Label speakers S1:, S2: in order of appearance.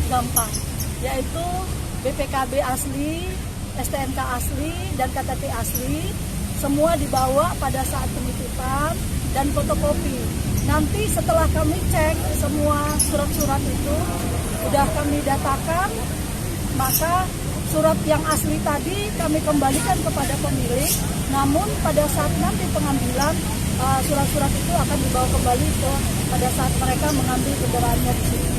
S1: gampang, yaitu BPKB asli, STNK asli, dan KTP asli, semua dibawa pada saat penitipan dan fotokopi. Nanti setelah kami cek semua surat-surat itu, sudah kami datakan, maka surat yang asli tadi kami kembalikan kepada pemilik, namun pada saat nanti pengambilan, surat-surat itu akan dibawa kembali pada saat mereka mengambil kendaraannya di sini.